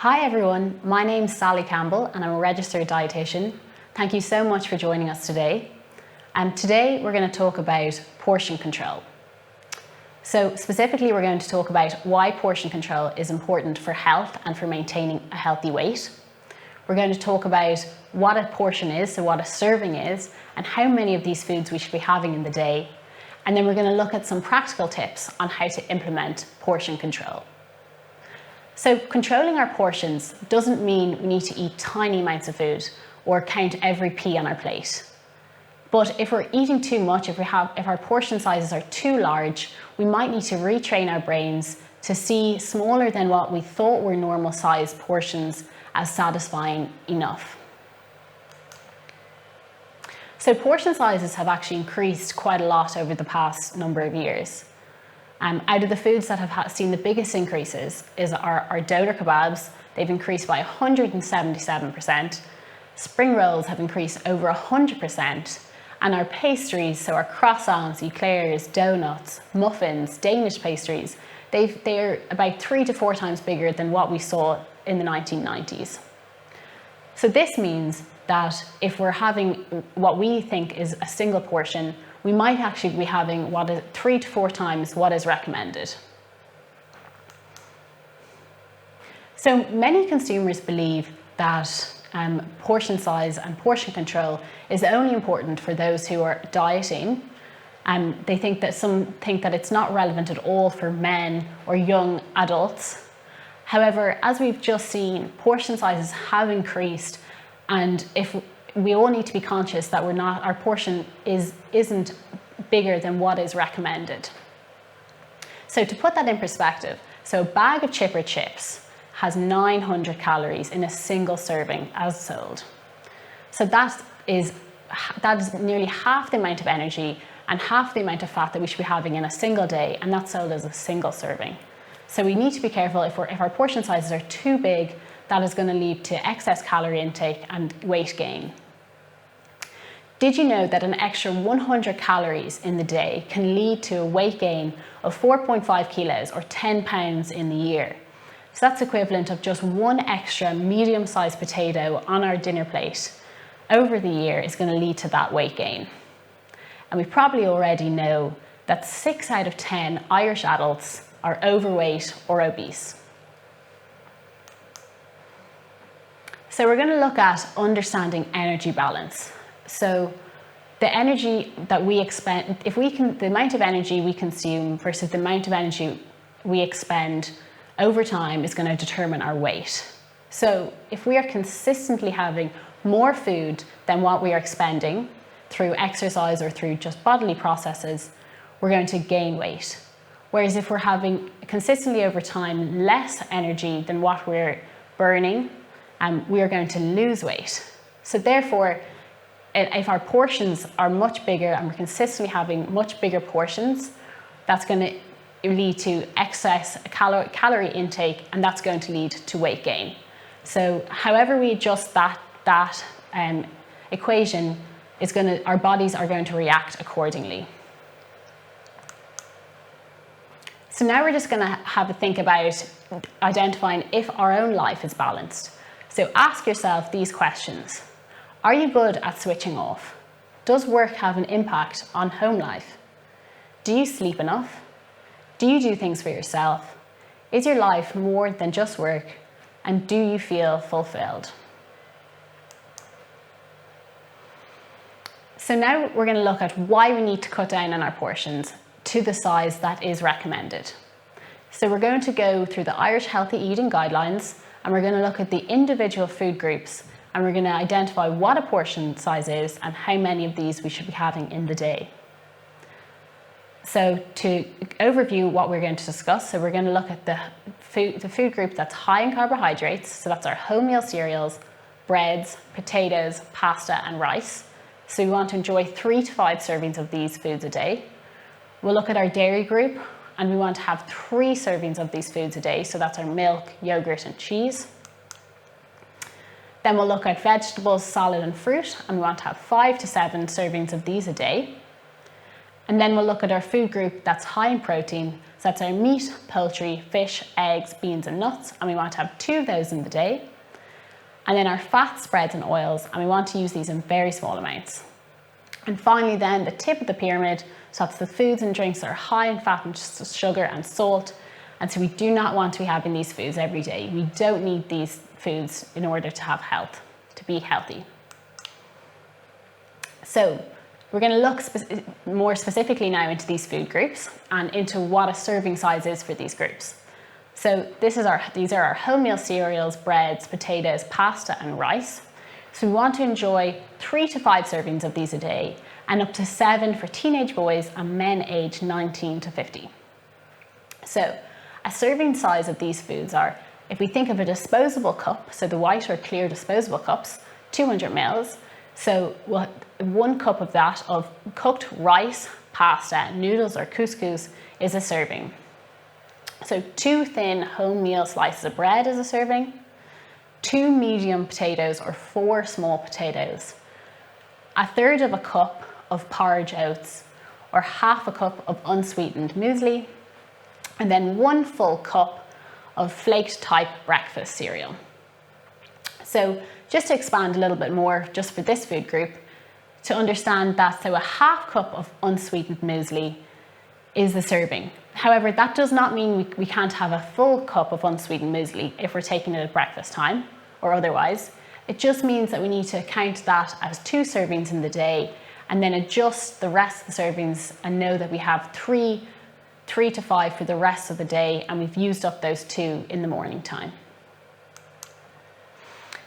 Hi everyone, my name's Sally Campbell and I'm a registered dietitian. Thank you so much for joining us today. And today we're going to talk about portion control. So specifically we're going to talk about why portion control is important for health and for maintaining a healthy weight. We're going to talk about what a portion is, so what a serving is, and how many of these foods we should be having in the day. And then we're going to look at some practical tips on how to implement portion control. So controlling our portions doesn't mean we need to eat tiny amounts of food or count every pea on our plate. But if we're eating too much, if our portion sizes are too large, we might need to retrain our brains to see smaller than what we thought were normal size portions as satisfying enough. So portion sizes have actually increased quite a lot over the past number of years. Out of the foods that have seen the biggest increases is our doner kebabs. They've increased by 177%. Spring rolls have increased over 100%. And our pastries, so our croissants, eclairs, donuts, muffins, Danish pastries, they are about 3 to 4 times bigger than what we saw in the 1990s. So this means that if we're having what we think is a single portion, we might actually be having 3 to 4 times what is recommended. So many consumers believe that portion size and portion control is only important for those who are dieting. They think that some think that it's not relevant at all for men or young adults. However, as we've just seen, portion sizes have increased, and if we all need to be conscious that our portion isn't bigger than what is recommended. So to put that in perspective, so a bag of chipper chips has 900 calories in a single serving as sold. So that is nearly half the amount of energy and half the amount of fat that we should be having in a single day, and that's sold as a single serving. So we need to be careful if our portion sizes are too big, that is going to lead to excess calorie intake and weight gain. Did you know that an extra 100 calories in the day can lead to a weight gain of 4.5 kilos or 10 pounds in the year? So that's equivalent of just one extra medium-sized potato on our dinner plate over the year is going to lead to that weight gain. And we probably already know that 6 out of 10 Irish adults are overweight or obese. So we're going to look at understanding energy balance. So the energy that we expend, the amount of energy we consume versus the amount of energy we expend over time is going to determine our weight. So if we are consistently having more food than what we are expending through exercise or through just bodily processes, we're going to gain weight. Whereas if we're having consistently over time less energy than what we're burning, we are going to lose weight. So therefore, if our portions are much bigger and we're consistently having much bigger portions, that's going to lead to excess calorie intake, and that's going to lead to weight gain. So however we adjust that equation, our bodies are going to react accordingly. So now we're just going to have a think about identifying if our own life is balanced. So ask yourself these questions. Are you good at switching off? Does work have an impact on home life? Do you sleep enough? Do you do things for yourself? Is your life more than just work? And do you feel fulfilled? So now we're going to look at why we need to cut down on our portions to the size that is recommended. So we're going to go through the Irish Healthy Eating Guidelines, and we're going to look at the individual food groups, and we're going to identify what a portion size is and how many of these we should be having in the day. So to overview what we're going to discuss, so we're going to look at the food group that's high in carbohydrates, so that's our whole meal cereals, breads, potatoes, pasta and rice. So we want to enjoy 3 to 5 servings of these foods a day. We'll look at our dairy group, and we want to have 3 servings of these foods a day, so that's our milk, yogurt and cheese. Then we'll look at vegetables, salad and fruit, and we want to have 5 to 7 servings of these a day. And then we'll look at our food group that's high in protein. So that's our meat, poultry, fish, eggs, beans and nuts. And we want to have 2 of those in the day. And then our fats, spreads and oils. And we want to use these in very small amounts. And finally then, the tip of the pyramid. So that's the foods and drinks that are high in fat and sugar and salt. And so we do not want to be having these foods every day. We don't need these foods in order to have health, to be healthy. So we're going to look more specifically now into these food groups and into what a serving size is for these groups. So these are our wholemeal cereals, breads, potatoes, pasta and rice. So we want to enjoy 3 to 5 servings of these a day and up to 7 for teenage boys and men aged 19 to 50. So a serving size of these foods are, if we think of a disposable cup, so the white or clear disposable cups, 200 mils. So 1 cup of that of cooked rice, pasta, noodles or couscous is a serving. So 2 thin wholemeal slices of bread is a serving, 2 medium potatoes or 4 small potatoes, 1/3 of a cup of porridge oats or 1/2 a cup of unsweetened muesli, and then 1 full cup of flaked type breakfast cereal. So just to expand a little bit more just for this food group, to understand that, so a 1/2 cup of unsweetened muesli is the serving. However, that does not mean we can't have a full cup of unsweetened muesli if we're taking it at breakfast time or otherwise. It just means that we need to count that as 2 servings in the day and then adjust the rest of the servings and know that we have 3 to 5 for the rest of the day, and we've used up those 2 in the morning time.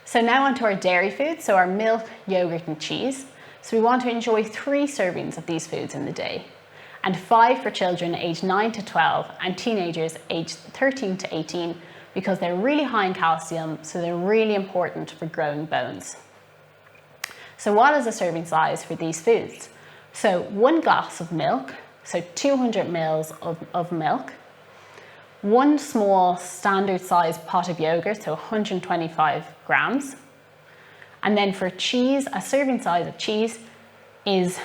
So now onto our dairy foods, so our milk, yogurt and cheese. So we want to enjoy 3 servings of these foods in the day, and 5 for children aged 9 to 12 and teenagers aged 13 to 18, because they're really high in calcium, so they're really important for growing bones. So what is a serving size for these foods? So 1 glass of milk, so 200 mils of milk, 1 small standard size pot of yogurt, so 125 grams. And then for cheese, a serving size of cheese is,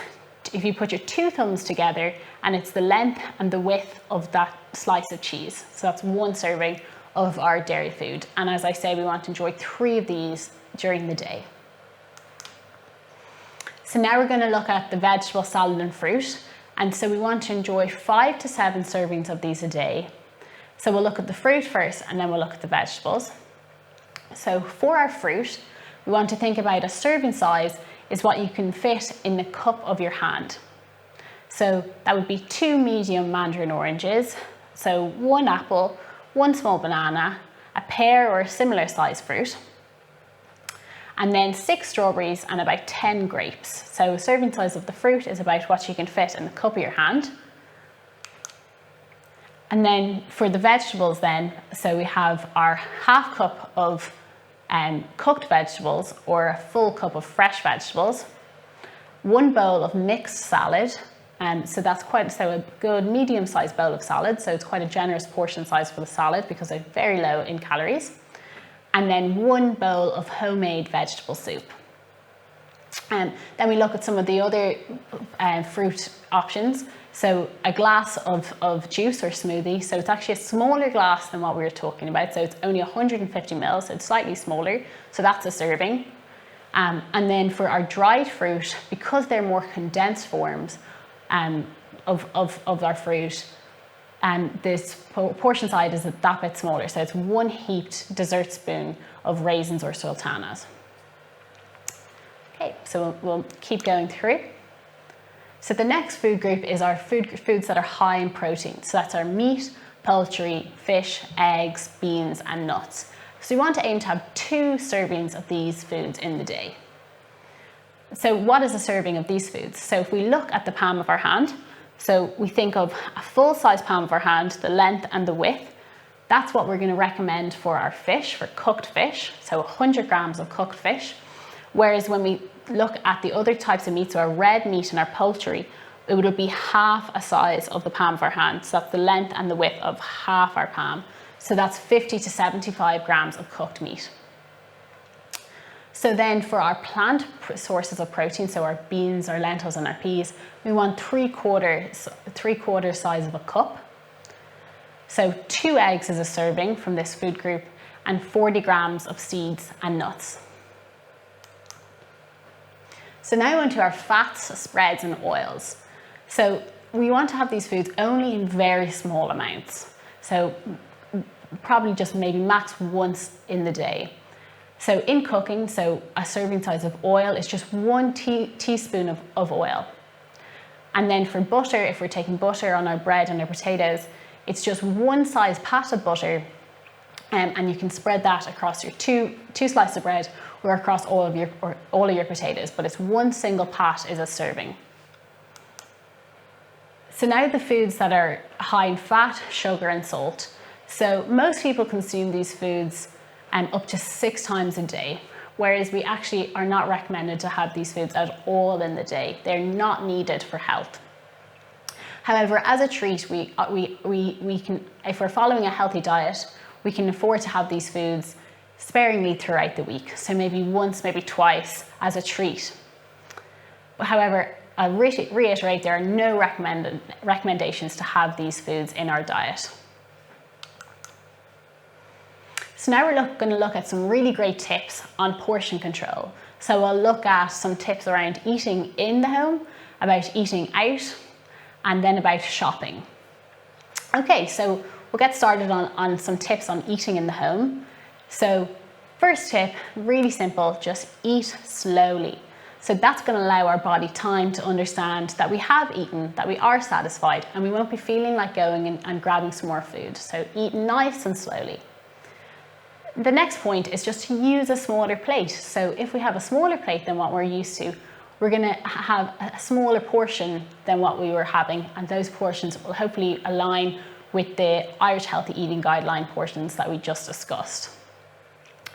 if you put your 2 thumbs together, and it's the length and the width of that slice of cheese. So that's 1 serving of our dairy food. And as I say, we want to enjoy 3 of these during the day. So now we're going to look at the vegetable, salad and fruit. And so we want to enjoy 5 to 7 servings of these a day. So we'll look at the fruit first and then we'll look at the vegetables. So for our fruit, we want to think about a serving size is what you can fit in the cup of your hand. So that would be 2 medium mandarin oranges, so 1 apple, 1 small banana, a pear or a similar size fruit, and then 6 strawberries and about 10 grapes. So serving size of the fruit is about what you can fit in the cup of your hand. And then for the vegetables then, so we have our 1/2 cup of cooked vegetables or a full cup of fresh vegetables, 1 bowl of mixed salad, so that's a good medium-sized bowl of salad, so it's quite a generous portion size for the salad because they're very low in calories, and then 1 bowl of homemade vegetable soup. Then we look at some of the other fruit options. So a glass of juice or smoothie. So it's actually a smaller glass than what we were talking about. So it's only 150 mils, so it's slightly smaller. So that's a serving. And then for our dried fruit, because they're more condensed forms of our fruit, this portion size is that bit smaller. So it's 1 heaped dessert spoon of raisins or sultanas. Okay, so we'll keep going through. So the next food group is our foods that are high in protein. So that's our meat, poultry, fish, eggs, beans, and nuts. So we want to aim to have 2 servings of these foods in the day. So what is a serving of these foods? So if we look at the palm of our hand, so we think of a full-size palm of our hand, the length and the width. That's what we're going to recommend for our fish, for cooked fish. So 100 grams of cooked fish. Whereas when we look at the other types of meat, so our red meat and our poultry, it would be half a size of the palm of our hand. So that's the length and the width of half our palm. So that's 50 to 75 grams of cooked meat. So then for our plant sources of protein, so our beans, our lentils and our peas, we want 3/4 size of a cup. So 2 eggs is a serving from this food group, and 40 grams of seeds and nuts. So now on to our fats, spreads and oils. So we want to have these foods only in very small amounts. So probably just maybe max once in the day. So in cooking, so a serving size of oil is just 1 teaspoon of oil. And then for butter, if we're taking butter on our bread and our potatoes, it's just 1 size pat of butter, and you can spread that across your two slices of bread or across all of your potatoes, but it's 1 single pat is a serving. So now the foods that are high in fat, sugar and salt. So most people consume these foods up to 6 times a day, whereas we actually are not recommended to have these foods at all in the day. They're not needed for health. However, as a treat, we can, if we're following a healthy diet, we can afford to have these foods sparingly throughout the week. So maybe once, maybe twice as a treat. However, I'll reiterate, there are no recommendations to have these foods in our diet. So now we're going to look at some really great tips on portion control. So we'll look at some tips around eating in the home, about eating out, and then about shopping. Okay, so we'll get started on some tips on eating in the home. So first tip, really simple, just eat slowly. So that's going to allow our body time to understand that we have eaten, that we are satisfied, and we won't be feeling like going and grabbing some more food. So eat nice and slowly. The next point is just to use a smaller plate. So if we have a smaller plate than what we're used to, we're going to have a smaller portion than what we were having, and those portions will hopefully align with the Irish Healthy Eating Guideline portions that we just discussed.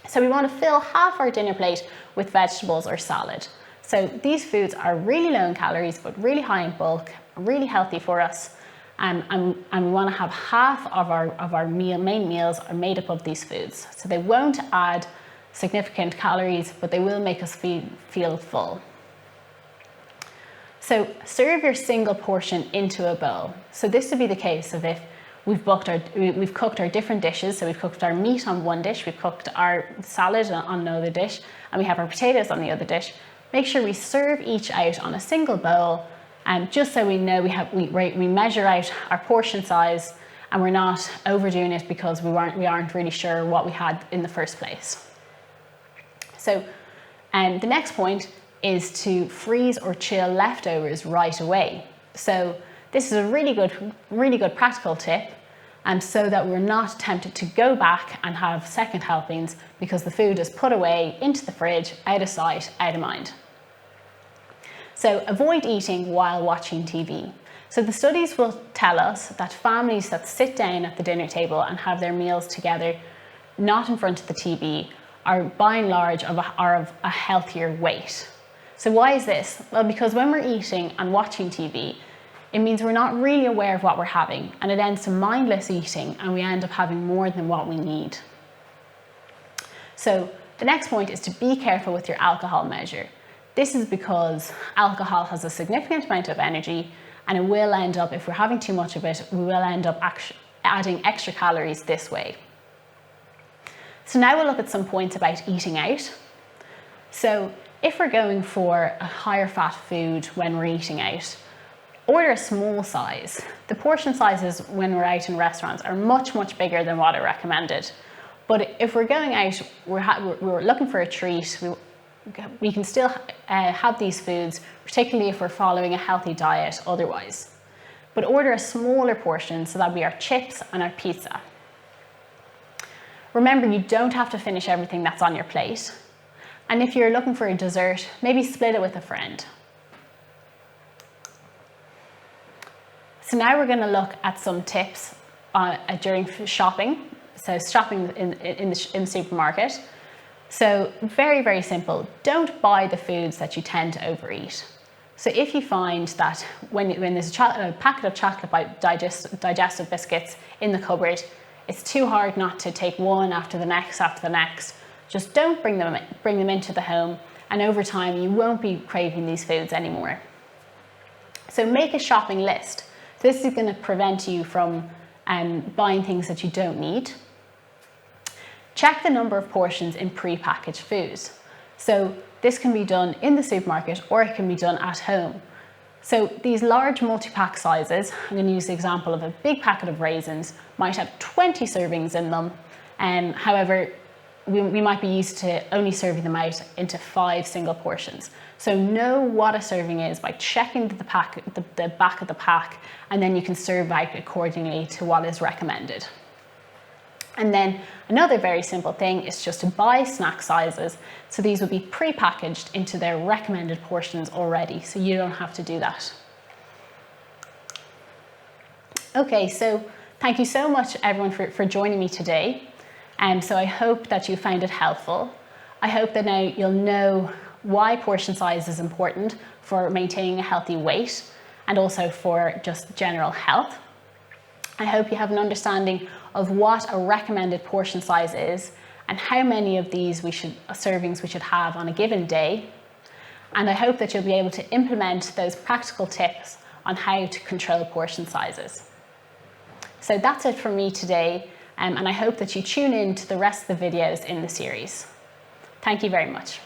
So we want to fill half our dinner plate with vegetables or salad. So these foods are really low in calories, but really high in bulk, really healthy for us. And we want to have half of our main meals are made up of these foods. So they won't add significant calories, but they will make us feel full. So serve your single portion into a bowl. So this would be the case of if we've cooked our different dishes. So we've cooked our meat on one dish, we've cooked our salad on another dish, and we have our potatoes on the other dish. Make sure we serve each out on a single bowl, just so we know we measure out our portion size, and we're not overdoing it because we aren't really sure what we had in the first place. So the next point is to freeze or chill leftovers right away. So this is a really good practical tip, so that we're not tempted to go back and have second helpings because the food is put away into the fridge, out of sight, out of mind. So avoid eating while watching TV. So the studies will tell us that families that sit down at the dinner table and have their meals together, not in front of the TV, are by and large are of a healthier weight. So why is this? Well, because when we're eating and watching TV, it means we're not really aware of what we're having, and it ends to mindless eating, and we end up having more than what we need. So the next point is to be careful with your alcohol measure. This is because alcohol has a significant amount of energy, and it will end up, if we're having too much of it, we will end up adding extra calories this way. So now we'll look at some points about eating out. So if we're going for a higher fat food when we're eating out, order a small size. The portion sizes when we're out in restaurants are much, much bigger than what are recommended. But if we're going out, we're looking for a treat, we can still have these foods, particularly if we're following a healthy diet otherwise. But order a smaller portion, so that'll be our chips and our pizza. Remember, you don't have to finish everything that's on your plate. And if you're looking for a dessert, maybe split it with a friend. So now we're going to look at some tips during shopping. So shopping in the supermarket. So very, very simple. Don't buy the foods that you tend to overeat. So if you find that when there's a packet of chocolate digestive biscuits in the cupboard, it's too hard not to take one after the next, Just don't bring them into the home, and over time you won't be craving these foods anymore. So make a shopping list. This is going to prevent you from buying things that you don't need. Check the number of portions in pre-packaged foods. So this can be done in the supermarket or it can be done at home. So these large multi-pack sizes, I'm going to use the example of a big packet of raisins, might have 20 servings in them. However, we might be used to only serving them out into 5 single portions. So know what a serving is by checking the back of the pack, and then you can serve out accordingly to what is recommended. And then another very simple thing is just to buy snack sizes. So these will be pre-packaged into their recommended portions already, so you don't have to do that. Okay, so thank you so much everyone for joining me today. So I hope that you found it helpful. I hope that now you'll know why portion size is important for maintaining a healthy weight and also for just general health. I hope you have an understanding of what a recommended portion size is and how many of these servings we should have on a given day. And I hope that you'll be able to implement those practical tips on how to control portion sizes. So that's it from me today, and I hope that you tune in to the rest of the videos in the series. Thank you very much.